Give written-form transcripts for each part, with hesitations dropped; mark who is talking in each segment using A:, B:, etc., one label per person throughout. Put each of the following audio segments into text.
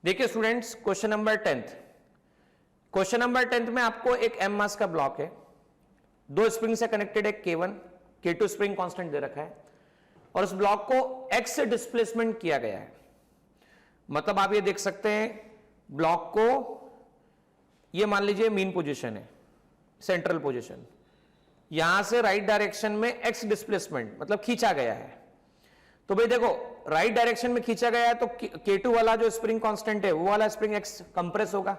A: देखिए students, question number 10th में आपको एक एम मास का ब्लॉक है, दो स्प्रिंग से कनेक्टेड एक K1 K2 स्प्रिंग कांस्टेंट दे रखा है और उस ब्लॉक को x से डिस्प्लेसमेंट किया गया है। मतलब आप ये देख सकते हैं ब्लॉक को, ये मान लीजिए मीन पोजीशन है, सेंट्रल पोजीशन, यहां से राइट डायरेक्शन में x डिस्प्लेसमेंट मतलब खींचा गया है। तो भाई देखो, राइट डायरेक्शन में खींचा गया है तो K2 वाला जो स्प्रिंग कांस्टेंट है वो वाला स्प्रिंग x कंप्रेस होगा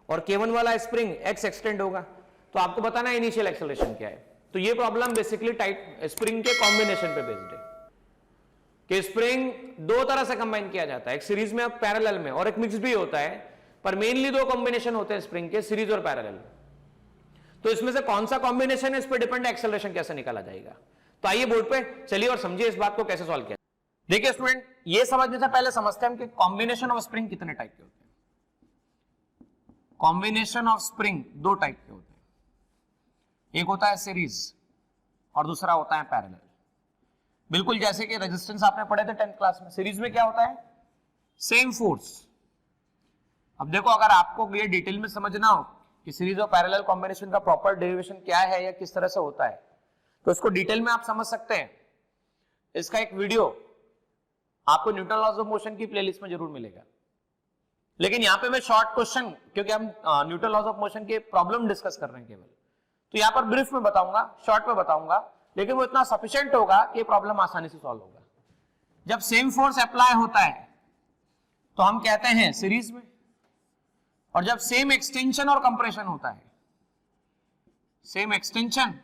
A: और K1 वाला स्प्रिंग x एक्सटेंड होगा। तो आपको बताना है इनिशियल एक्सेलरेशन क्या है। तो ये प्रॉब्लम बेसिकली टाइप स्प्रिंग के कॉम्बिनेशन पे बेस्ड है कि स्प्रिंग दो तरह से कंबाइन किया जाता है, एक सीरीज में और पैरेलल में, और एक मिक्स भी होता है, पर मेनली दो कॉम्बिनेशन होते हैं स्प्रिंग के, सीरीज और पैरेलल। तो इसमें से कौन सा कॉम्बिनेशन है इस पर डिपेंड है एक्सेलरेशन कैसे निकाला जाएगा। तो आइए बोर्ड पे चलिए और समझिए इस बात को कैसे सॉल्व किया। देखिए स्टूडेंट, ये समझने से पहले समझते हैं कि कॉम्बिनेशन ऑफ स्प्रिंग कितने टाइप के होते हैं। कॉम्बिनेशन ऑफ स्प्रिंग दो टाइप के होते हैं, एक होता है सीरीज और दूसरा होता है पैरेलल। बिल्कुल जैसे कि रेजिस्टेंस आपने पढ़े थे 10th क्लास में। सीरीज में क्या होता है? Same force. अब देखो, अगर आपको ये डिटेल में समझना हो कि सीरीज और पैरेलल कॉम्बिनेशन का प्रॉपर डेरिवेशन क्या है या किस तरह से होता है, तो इसको डिटेल में आप समझ सकते हैं। इसका एक वीडियो आपको न्यूटन लॉज ऑफ मोशन की प्लेलिस्ट में जरूर मिलेगा। लेकिन यहां पे मैं शॉर्ट क्वेश्चन, क्योंकि हम न्यूटन लॉज ऑफ मोशन के प्रॉब्लम डिस्कस कर रहे हैं केवल, तो यहां पर ब्रीफ में बताऊंगा, शॉर्ट में बताऊंगा, लेकिन वो इतना सफिशिएंट होगा कि प्रॉब्लम आसानी से सॉल्व होगा। जब सेम फोर्स अप्लाई होता है तो हम कहते हैं सीरीज में, और जब सेम एक्सटेंशन और कंप्रेशन होता है, सेम एक्सटेंशन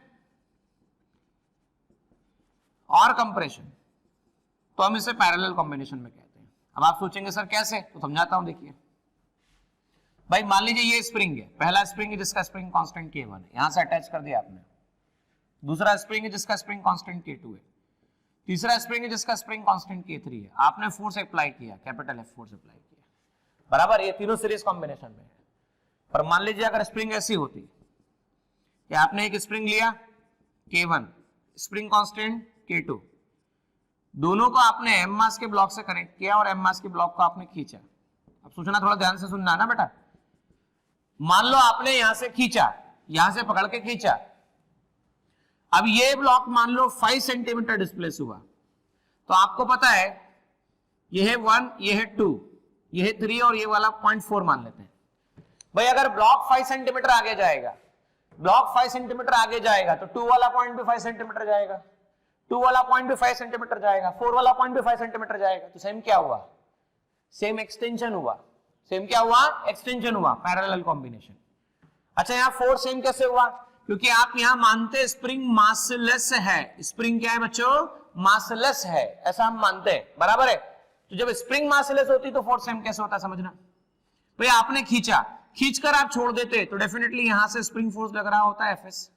A: और कंप्रेशन, तो हम इसे पैरेलल कॉम्बिनेशन में कहते हैं। अब आप सोचेंगे सर कैसे, तो समझाता हूं। देखिए भाई, मान लीजिए ये स्प्रिंग है, पहला स्प्रिंग है जिसका स्प्रिंग कांस्टेंट K1 है, यहां से अटैच कर दिया आपने। दूसरा स्प्रिंग है जिसका स्प्रिंग कांस्टेंट K2 है। तीसरा स्प्रिंग है जिसका स्प्रिंग कांस्टेंट K3 है। आपने फोर्स अप्लाई किया, कैपिटल F फोर्स अप्लाई किया, बराबर। ये तीनों सीरीज कॉम्बिनेशन में है। पर मान लीजिए अगर स्प्रिंग ऐसी होती कि आपने एक स्प्रिंग लिया K1, स्प्रिंग कांस्टेंट K2, दोनों को आपने एम मास के ब्लॉक से कनेक्ट किया और एम मास के ब्लॉक को आपने खींचा। अब सोचना, थोड़ा ध्यान से सुनना ना बेटा। मान लो आपने यहां से खींचा, यहां से पकड़ के खींचा। अब ये ब्लॉक मान लो 5 सेंटीमीटर डिस्प्लेस हुआ, तो आपको पता है ये है 1, ये है 2, ये है 3 और ये वाला 0.4 मान लेते हैं। भाई अगर ब्लॉक 5 सेंटीमीटर आगे जाएगा, ब्लॉक 5 सेंटीमीटर आगे जाएगा तो 2 वाला पॉइंट भी 5 सेंटीमीटर जाएगा, 2 वाला पॉइंट भी 5 सेंटीमीटर जाएगा, 4 वाला पॉइंट भी 5 सेंटीमीटर जाएगा। तो सेम क्या हुआ? सेम एक्सटेंशन हुआ। सेम क्या हुआ? एक्सटेंशन हुआ, पैरेलल कॉम्बिनेशन। अच्छा, यहाँ फोर्स सेम कैसे हुआ? क्योंकि आप यहां मानते स्प्रिंग मासलेस है। स्प्रिंग क्या है बच्चों? मासलेस है, ऐसा हम मानते हैं, बराबर है। तो जब स्प्रिंग मासलेस होती तो फोर्स सेम कैसे होता है, समझना। भाई आपने खींचा, खींचकर आप छोड़ देते तो डेफिनेटली यहां से स्प्रिंग फोर्स लग रहा होता है Fs।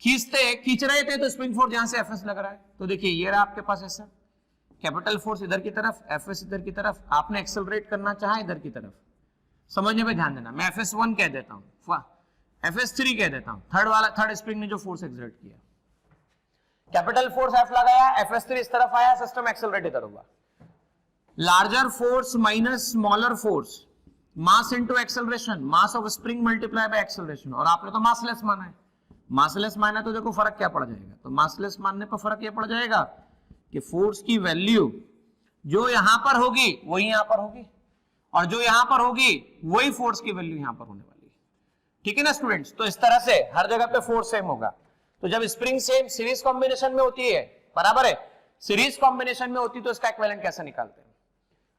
A: खींच रहे थे तो स्प्रिंग फोर्स यहां से Fs लग रहा है। तो देखिए ये रहा आपके पास ऐसा कैपिटल फोर्स इधर की तरफ, Fs इधर की तरफ। आपने एक्सेलरेट करना चाहा इधर की तरफ, समझने पे ध्यान देना। मैं Fs1 कह देता हूं, Fs3 कह देता हूं, थर्ड स्प्रिंग ने जो फोर्स एक्सर्ट किया। कैपिटल फोर्स F लगाया, Fs3 इस तरफ आया, सिस्टम एक्सेलरेट इधर हुआ। Larger force minus smaller force, mass into acceleration, mass of spring multiply by acceleration. और आपने तो मासलेस माना है, मासलेस माना तो देखो फर्क क्या पड़ जाएगा। तो मासलेस मानने पर फर्क ये पड़ जाएगा कि फोर्स की वैल्यू जो यहां पर होगी वही यहां पर होगी, और जो यहां पर होगी वही फोर्स की वैल्यू यहां पर होने वाली है। ठीक है ना स्टूडेंट्स? तो इस तरह से हर जगह पे फोर्स सेम होगा। तो जब स्प्रिंग सेम सीरीज कॉम्बिनेशन में होती है, बराबर है, सीरीज कॉम्बिनेशन में होती है तो इसका इक्विवेलेंट कैसे निकालते हैं?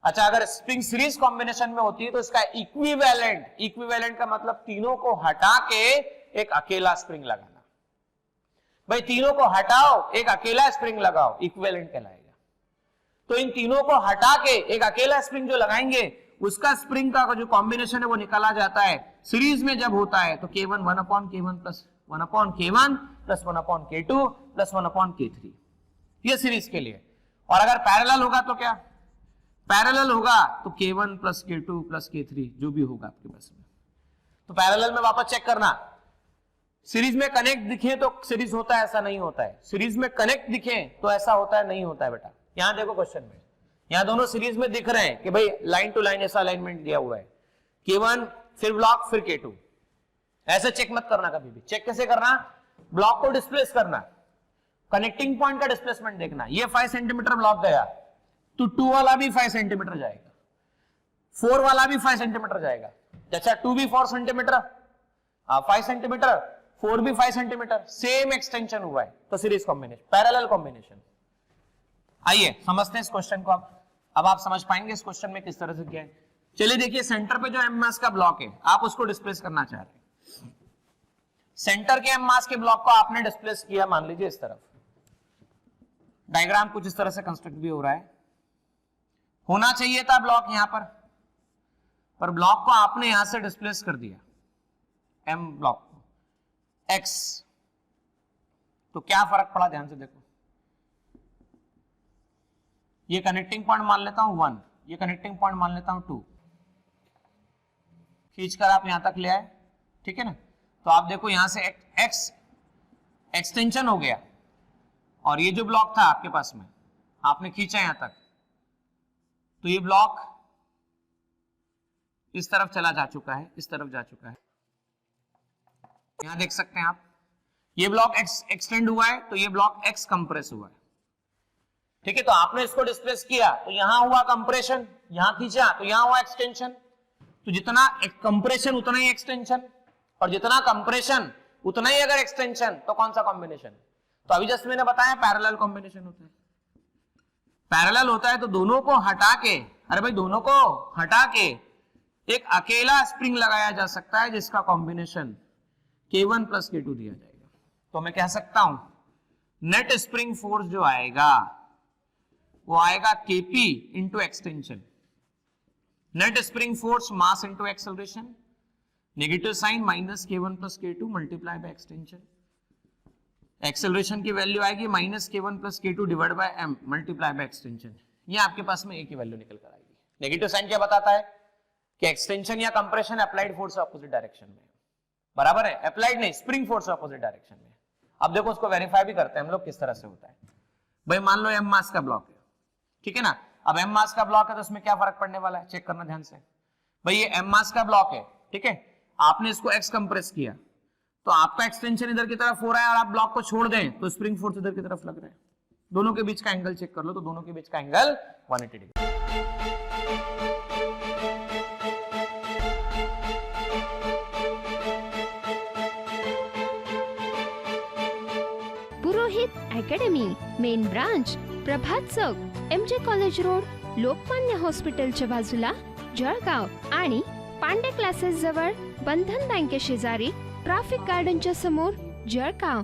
A: अच्छा, अगर स्प्रिंग सीरीज कॉम्बिनेशन में होती है तो इसका इक्विवेलेंट, इक्विवेलेंट का मतलब तीनों को हटा के एक अकेला स्प्रिंग लगाना। भाई तीनों को हटाओ, एक अकेला स्प्रिंग लगाओ, इक्विवेलेंट कहलाएगा। तो इन तीनों को हटा के एक अकेला स्प्रिंग जो लगाएंगे, उसका स्प्रिंग का जो कॉम्बिनेशन है वो निकाला जाता है। सीरीज में जब होता है तो K1 1/K1 plus 1/K1 plus 1/K2 plus 1/K3, ये सीरीज के लिए। और अगर पैरेलल होगा तो क्या? पैरेलल होगा तो K1 plus K2 plus K3 जो भी होगा आपके पास में। तो पैरेलल में वापस चेक करना, सीरीज में कनेक्ट दिखे तो सीरीज होता है, ऐसा नहीं होता है। सीरीज में कनेक्ट दिखे तो ऐसा होता है, नहीं होता है बेटा। यहां देखो क्वेश्चन में यहां दोनों सीरीज में दिख रहे हैं कि भाई लाइन टू लाइन ऐसा अलाइनमेंट दिया हुआ है, K1 फिर ब्लॉक फिर K2। ऐसे चेक मत करना कभी भी। चेक कैसे करना, ब्लॉक को डिस्प्लेस करना, कनेक्टिंग पॉइंट का डिस्प्लेसमेंट देखना। ये 5 सेंटीमीटर ब्लॉक गया तो 2 वाला भी 5 सेंटीमीटर जाएगा, 4 वाला भी 5 सेंटीमीटर जाएगा। अच्छा 2 भी 4 सेंटीमीटर, 5 सेंटीमीटर, 4 भी 5 सेंटीमीटर, सेम एक्सटेंशन हुआ है, तो सीरीज कॉम्बिनेशन, पैरेलल कॉम्बिनेशन। आइए समझते हैं इस क्वेश्चन को। अब आप समझ पाएंगे इस क्वेश्चन में किस तरह से क्या है। चलिए देखिए, सेंटर पे जो एम मास का ब्लॉक है आप उसको डिस्प्लेस करना चाह रहे हैं। सेंटर के एम मास के ब्लॉक को आपने डिस्प्लेस किया, मान लीजिए इस तरफ। डायग्राम कुछ इस तरह से कंस्ट्रक्ट भी हो रहा है। होना चाहिए था ब्लॉक यहां पर ब्लॉक को आपने यहां से डिस्प्लेस कर दिया, एम ब्लॉक को, एक्स। तो क्या फर्क पड़ा, ध्यान से देखो। ये कनेक्टिंग पॉइंट मान लेता हूं 1, ये कनेक्टिंग पॉइंट मान लेता हूं 2। खींचकर आप यहां तक ले आए, ठीक है ना। तो आप देखो यहां से एक्स एक्सटेंशन हो गया, और ये जो ब्लॉक था आपके पास में आपने खींचा यहां तक, तो ये ब्लॉक इस तरफ चला जा चुका है, इस तरफ जा चुका है। यहां देख सकते हैं आप, ये ब्लॉक एक्स एक्सटेंड हुआ है, तो ये ब्लॉक एक्स कंप्रेस हुआ है, ठीक है। तो आपने इसको डिस्प्लेस किया तो यहां हुआ कंप्रेशन, यहां खींचा तो यहां हुआ एक्सटेंशन। तो जितना कंप्रेशन उतना ही एक्सटेंशन, और जितना कंप्रेशन उतना ही अगर एक्सटेंशन, तो कौन सा कॉम्बिनेशन। तो अभी जस्ट मैंने बताया पैरेलल कॉम्बिनेशन होता है। पैरेलल होता है तो दोनों को हटा के, अरे भाई दोनों को हटा के एक अकेला स्प्रिंग लगाया जा सकता है जिसका कॉम्बिनेशन K1 प्लस K2 दिया जाएगा। तो मैं कह सकता हूं नेट स्प्रिंग फोर्स जो आएगा वो आएगा Kp into extension. Net spring force mass into acceleration, negative sign minus K1 plus K2 multiply by extension. Acceleration की वैल्यू आएगी minus K1 plus K2 divide by m multiply by extension. ये आपके पास में एक ही वैल्यू निकल कर आएगी। Negative sign क्या बताता है कि एक्सटेंशन या compression applied force opposite direction में, बराबर है। अप्लाइड नहीं, स्प्रिंग फोर्स ऑपोजिट डायरेक्शन में। अब देखो उसको वेरीफाई भी करते हैं हम लोग किस तरह से होता है। भाई मान लो एम मास का ब्लॉक है, ठीक है ना। अब एम मास का ब्लॉक है तो उसमें क्या फर्क पड़ने वाला है, चेक करना ध्यान से। भाई ये एम मास का ब्लॉक है, ठीक है। आपने इसको एक्स कंप्रेस किया तो आपका एक्सटेंशन इधर की तरफ हो रहा है, और आप ब्लॉक को छोड़ दें तो स्प्रिंग फोर्स इधर की तरफ लग रहा है। दोनों के बीच का एंगल चेक कर लो, तो दोनों के बीच का एंगल 180 डिग्री।
B: पुरोहित अकॅडमी, मेन ब्रांच प्रभात चौक, MJ कॉलेज रोड, लोकमान्य हॉस्पिटलच्या बाजूला, जळगाव, आणि पांडे क्लासेस जवळ, बंधन बँके शेजारी, ट्रॅफिक गार्डनच्या समोर, जळगाव।